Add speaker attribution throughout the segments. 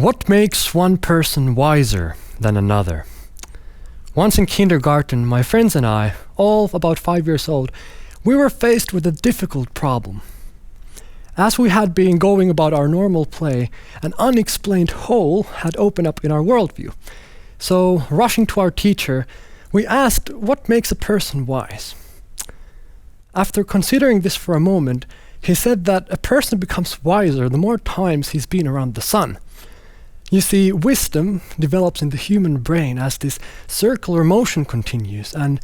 Speaker 1: What makes one person wiser than another? Once in kindergarten, my friends and I, all about 5 years old, we were faced with a difficult problem. As we had been going about our normal play, an unexplained hole had opened up in our worldview. So, rushing to our teacher, we asked what makes a person wise. After considering this for a moment, he said that a person becomes wiser the more times he's been around the sun. You see, wisdom develops in the human brain as this circular motion continues, and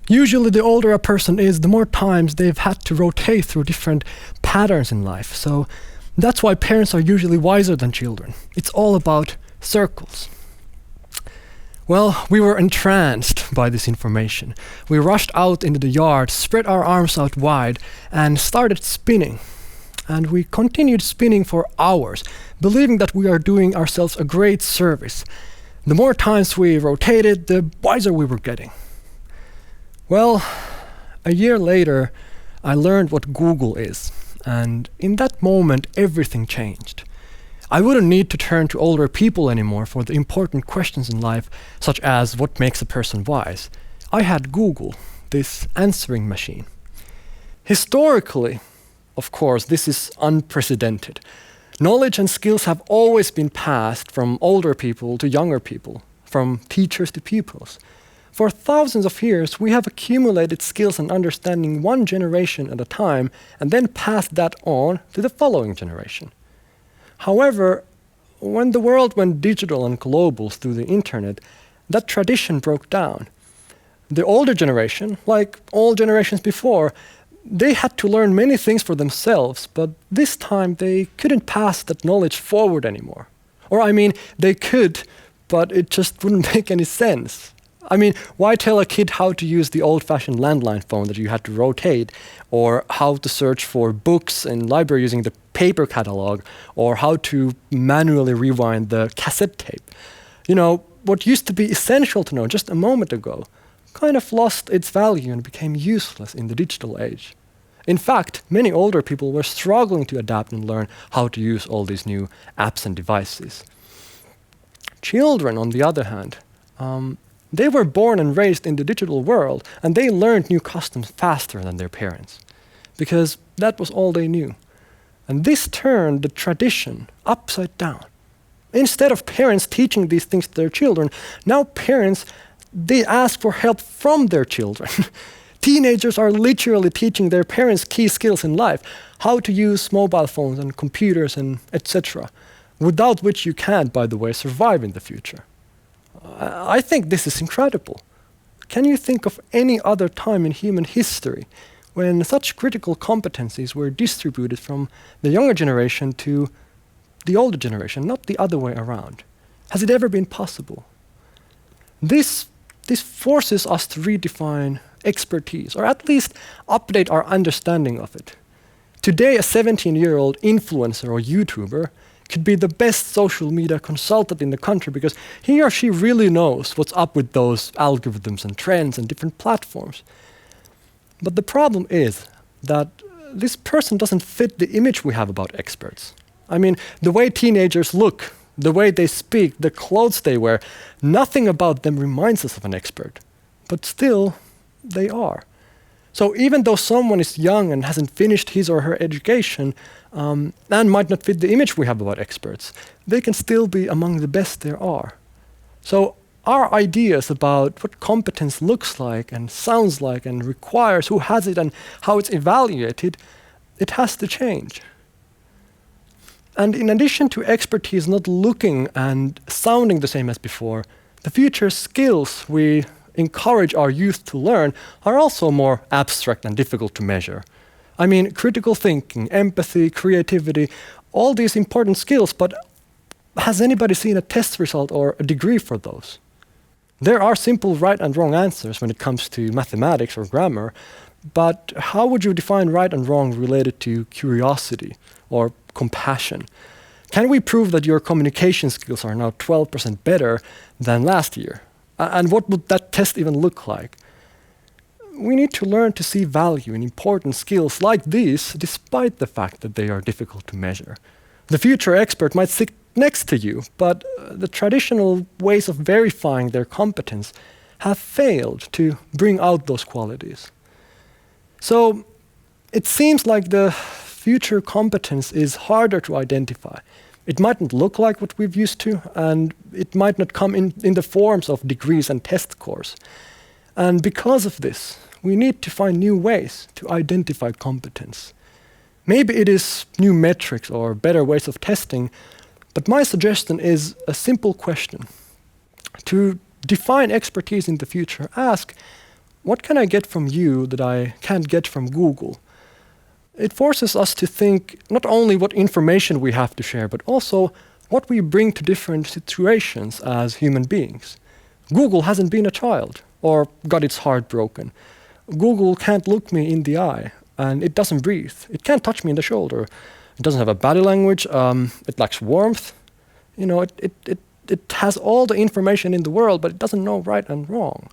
Speaker 1: usually the older a person is, the more times they've had to rotate through different patterns in life. So that's why parents are usually wiser than children. It's all about circles. Well, we were entranced by this information. We rushed out into the yard, spread our arms out wide, and started spinning. And we continued spinning for hours, believing that we are doing ourselves a great service. The more times we rotated, the wiser we were getting. Well, a year later, I learned what Google is, and in that moment, everything changed. I wouldn't need to turn to older people anymore for the important questions in life, such as what makes a person wise. I had Google, this answering machine. Historically, of course, this is unprecedented. Knowledge and skills have always been passed from older people to younger people, from teachers to pupils. For thousands of years, we have accumulated skills and understanding one generation at a time and then passed that on to the following generation. However, when the world went digital and global through the internet, that tradition broke down. The older generation, like all generations before, they had to learn many things for themselves, but this time they couldn't pass that knowledge forward anymore. Or they could, but it just wouldn't make any sense. Why tell a kid how to use the old-fashioned landline phone that you had to rotate, or how to search for books in library using the paper catalog, or how to manually rewind the cassette tape? What used to be essential to know just a moment ago kind of lost its value and became useless in the digital age. In fact, many older people were struggling to adapt and learn how to use all these new apps and devices. Children, on the other hand, they were born and raised in the digital world, and they learned new customs faster than their parents, because that was all they knew. And this turned the tradition upside down. Instead of parents teaching these things to their children, now parents, they ask for help from their children. Teenagers are literally teaching their parents key skills in life, how to use mobile phones and computers and etc., without which you can't, by the way, survive in the future. I think this is incredible. Can you think of any other time in human history when such critical competencies were distributed from the younger generation to the older generation, not the other way around? Has it ever been possible? This forces us to redefine expertise, or at least update our understanding of it. Today, a 17-year-old influencer or YouTuber could be the best social media consultant in the country because he or she really knows what's up with those algorithms and trends and different platforms. But the problem is that this person doesn't fit the image we have about experts. The way teenagers look, the way they speak, the clothes they wear, nothing about them reminds us of an expert. But still, they are. So even though someone is young and hasn't finished his or her education, and might not fit the image we have about experts, they can still be among the best there are. So our ideas about what competence looks like and sounds like and requires, who has it and how it's evaluated, it has to change. And in addition to expertise not looking and sounding the same as before, the future skills we encourage our youth to learn are also more abstract and difficult to measure. Critical thinking, empathy, creativity, all these important skills, but has anybody seen a test result or a degree for those? There are simple right and wrong answers when it comes to mathematics or grammar, but how would you define right and wrong related to curiosity or compassion? Can we prove that your communication skills are now 12% better than last year? And what would that test even look like? We need to learn to see value in important skills like these, despite the fact that they are difficult to measure. The future expert might next to you, but the traditional ways of verifying their competence have failed to bring out those qualities. So it seems like the future competence is harder to identify. It mightn't look like what we've used to, and it might not come in the forms of degrees and test scores. And because of this, we need to find new ways to identify competence. Maybe it is new metrics or better ways of testing, but my suggestion is a simple question. To define expertise in the future, ask, what can I get from you that I can't get from Google? It forces us to think not only what information we have to share, but also what we bring to different situations as human beings. Google hasn't been a child or got its heart broken. Google can't look me in the eye, and it doesn't breathe. It can't touch me in the shoulder. It doesn't have a body language. It lacks warmth. It has all the information in the world, but it doesn't know right and wrong.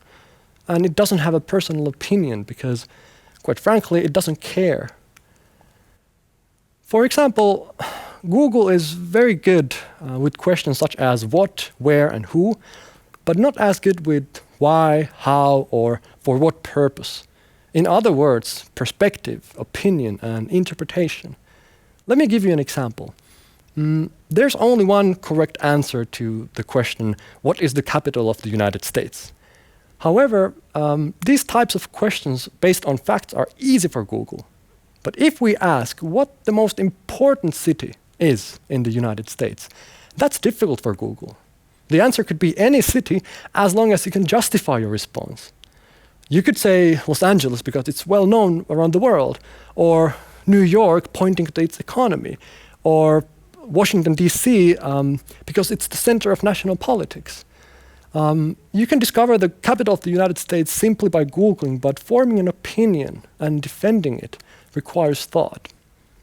Speaker 1: And it doesn't have a personal opinion because, quite frankly, it doesn't care. For example, Google is very good with questions such as what, where, and who, but not as good with why, how, or for what purpose. In other words, perspective, opinion, and interpretation. Let me give you an example. There's only one correct answer to the question, what is the capital of the United States? However, these types of questions based on facts are easy for Google. But if we ask what the most important city is in the United States, that's difficult for Google. The answer could be any city as long as you can justify your response. You could say Los Angeles because it's well known around the world, or New York pointing to its economy, or Washington, D.C. Because it's the center of national politics. You can discover the capital of the United States simply by Googling, but forming an opinion and defending it requires thought.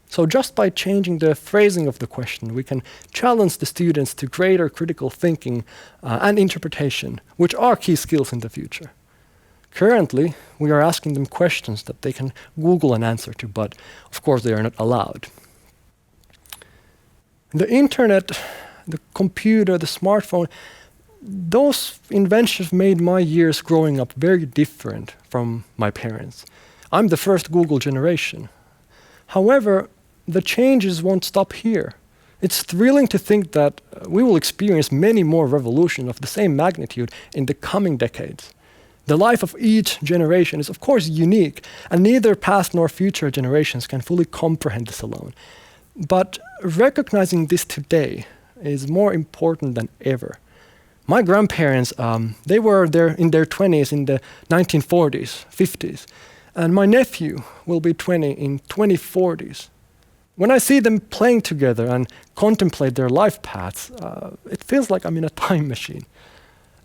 Speaker 1: So just by changing the phrasing of the question, we can challenge the students to greater critical thinking and interpretation, which are key skills in the future. Currently, we are asking them questions that they can Google an answer to, but of course they are not allowed. The internet, the computer, the smartphone, those inventions made my years growing up very different from my parents. I'm the first Google generation. However, the changes won't stop here. It's thrilling to think that we will experience many more revolutions of the same magnitude in the coming decades. The life of each generation is of course unique, and neither past nor future generations can fully comprehend this alone. But recognizing this today is more important than ever. My grandparents, they were there in their 20s in the 1940s, 50s, and my nephew will be 20 in 2040s. When I see them playing together and contemplate their life paths, it feels like I'm in a time machine.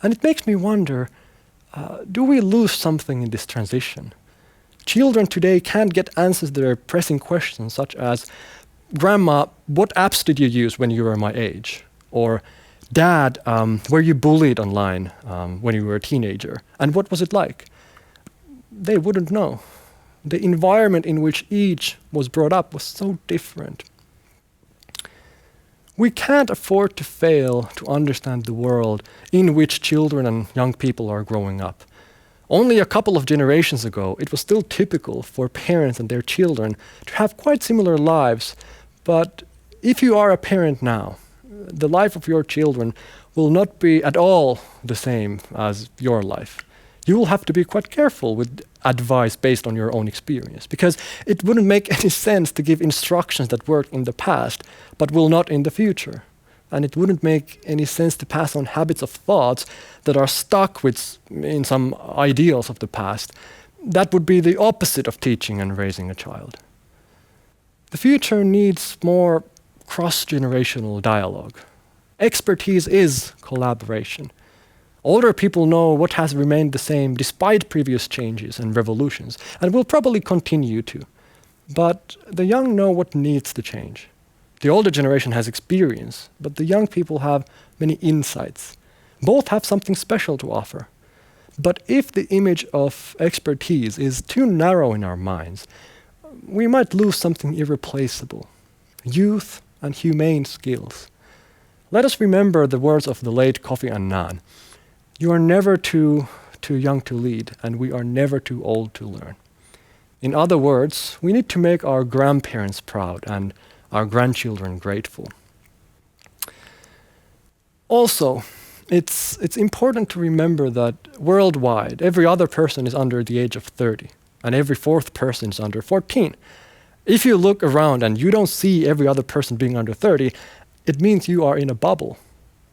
Speaker 1: And it makes me wonder, do we lose something in this transition? Children today can't get answers to their pressing questions such as, Grandma, what apps did you use when you were my age? Or, Dad, were you bullied online when you were a teenager? And what was it like? They wouldn't know. The environment in which each was brought up was so different. We can't afford to fail to understand the world in which children and young people are growing up. Only a couple of generations ago, it was still typical for parents and their children to have quite similar lives. But if you are a parent now, the life of your children will not be at all the same as your life. You will have to be quite careful with advice based on your own experience, because it wouldn't make any sense to give instructions that worked in the past but will not in the future. And it wouldn't make any sense to pass on habits of thoughts that are stuck in some ideals of the past. That would be the opposite of teaching and raising a child. The future needs more cross-generational dialogue. Expertise is collaboration. Older people know what has remained the same despite previous changes and revolutions, and will probably continue to. But the young know what needs to change. The older generation has experience, but the young people have many insights. Both have something special to offer. But if the image of expertise is too narrow in our minds, we might lose something irreplaceable: youth and humane skills. Let us remember the words of the late Kofi Annan. You are never too young to lead, and we are never too old to learn. In other words, we need to make our grandparents proud and our grandchildren grateful. Also, it's important to remember that worldwide, every other person is under the age of 30, and every fourth person is under 14. If you look around and you don't see every other person being under 30, it means you are in a bubble.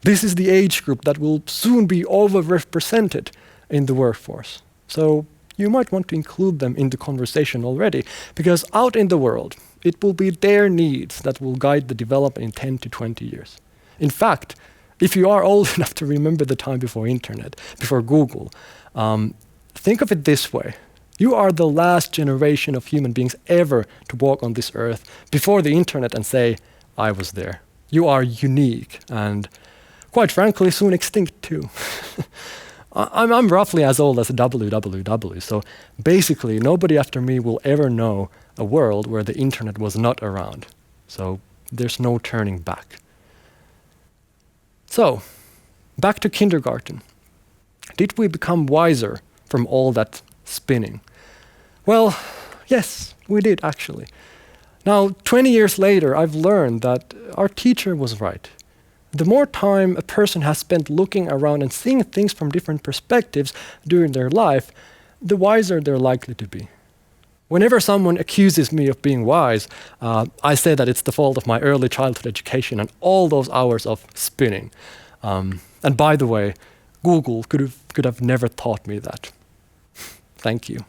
Speaker 1: This is the age group that will soon be overrepresented in the workforce. So you might want to include them in the conversation already, because out in the world, it will be their needs that will guide the development in 10 to 20 years. In fact, if you are old enough to remember the time before internet, before Google, think of it this way. You are the last generation of human beings ever to walk on this earth before the internet and say, I was there. You are unique and, quite frankly, soon extinct too. I'm roughly as old as www, so basically nobody after me will ever know a world where the internet was not around. So there's no turning back. So, back to kindergarten. Did we become wiser from all that spinning? Well, yes, we did actually. Now, 20 years later, I've learned that our teacher was right. The more time a person has spent looking around and seeing things from different perspectives during their life, the wiser they're likely to be. Whenever someone accuses me of being wise, I say that it's the fault of my early childhood education and all those hours of spinning. And by the way, Google could have never taught me that. Thank you.